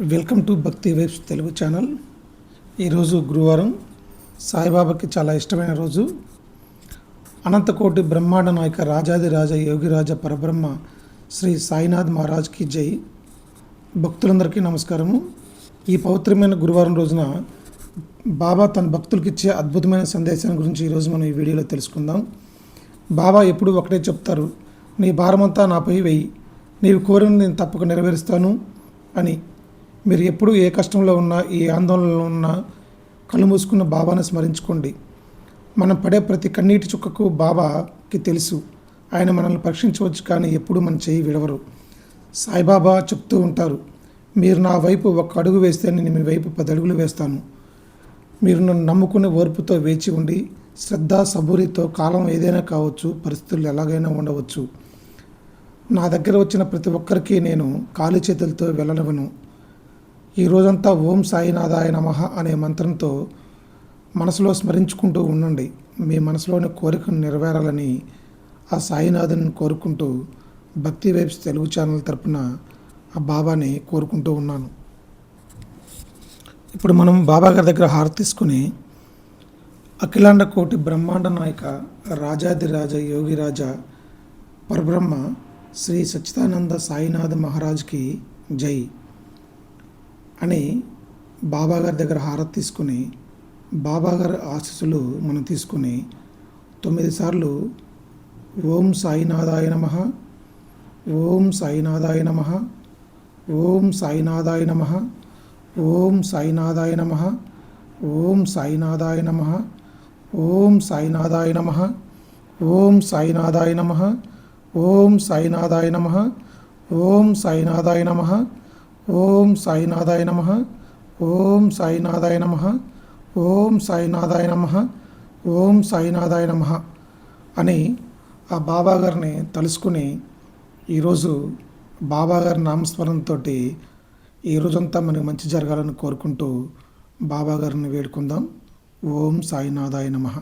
Welcome to భక్తి vibes Telugu channel. ఈరోజు గురువారం, సాయిబాబాకి చాలా ఇష్టమైన రోజు. అనంతకోటి బ్రహ్మాండ నాయక రాజాదిరాజ యోగిరాజ పరబ్రహ్మ శ్రీ సాయినాథ్ మహారాజ్కి జై. భక్తులందరికీ నమస్కారము. ఈ పవిత్రమైన గురువారం రోజున బాబా తన భక్తులకు ఇచ్చే అద్భుతమైన సందేశాన్ని గురించి ఈరోజు మనం ఈ వీడియోలో తెలుసుకుందాం. బాబా ఎప్పుడూ ఒకటే చెప్తారు, నీ భారమంతా నాపై వెయ్యి, నీవు కోరిన నేను తప్పక నెరవేరుస్తాను అని. మీరు ఎప్పుడు ఏ కష్టంలో ఉన్నా, ఏ ఆందోళనలో ఉన్నా కళ్ళు మూసుకున్న బాబాను స్మరించుకోండి. మనం పడే ప్రతి కన్నీటి చుక్కకు బాబాకి తెలుసు. ఆయన మనల్ని పరీక్షించవచ్చు, కానీ ఎప్పుడు మన చేయి విడవరు. సాయిబాబా చెప్తూ ఉంటారు, మీరు నా వైపు ఒక అడుగు వేస్తే నేను మీ వైపు 10 అడుగులు వేస్తాను. మీరు నన్ను నమ్ముకునే ఓర్పుతో వేచి ఉండి, శ్రద్ధ సబూరితో, కాలం ఏదైనా కావచ్చు, పరిస్థితులు ఎలాగైనా ఉండవచ్చు, నా దగ్గర వచ్చిన ప్రతి ఒక్కరికి నేను ఖాళీ చేతులతో వెళ్ళనివ్వను. ఈ రోజంతా ఓం సాయినాథాయ నమః అనే మంత్రంతో మనసులో స్మరించుకుంటూ ఉండండి. మీ మనసులోని కోరికను నెరవేరాలని ఆ సాయినాథుని కోరుకుంటూ భక్తి వైబ్స్ తెలుగు ఛానల్ తరపున ఆ బాబాని కోరుకుంటూ ఉన్నాను. ఇప్పుడు మనం బాబా గారి దగ్గర హారతి తీసుకుని అఖిలాండ కోటి బ్రహ్మాండ నాయక రాజాదిరాజ యోగిరాజ పరబ్రహ్మ శ్రీ సచ్చిదానంద సాయినాథ్ మహారాజ్కి జై అని బాబా గారి దగ్గర హారతి తీసుకుని, బాబా గారి ఆశీస్సులు మనం తీసుకుని 9 సార్లు ఓం సాయినాథాయ నమః, ఓం సాయినాథాయ నమః, ఓం సాయినాథాయ నమః, ఓం సాయినాథాయ నమః, ఓం సాయినాథాయ నమః, ఓం సాయినాథాయ నమః, ఓం సాయినాథాయ నమః, ఓం సాయినాథాయ నమః, ఓం సాయినాథాయ నమః, ఓం సాయినాథాయ నమః, ఓం సాయినాథాయ నమః, ఓం సాయినాథాయ నమః, ఓం సాయినాథాయ నమః అని ఆ బాబా గారిని తలుసుకుని ఈరోజు బాబా గారి నామస్మరణతో ఈ రోజంతా మనకు మంచి జరగాలని కోరుకుంటూ బాబా గారిని వేడుకుందాం. ఓం సాయినాథాయ నమః.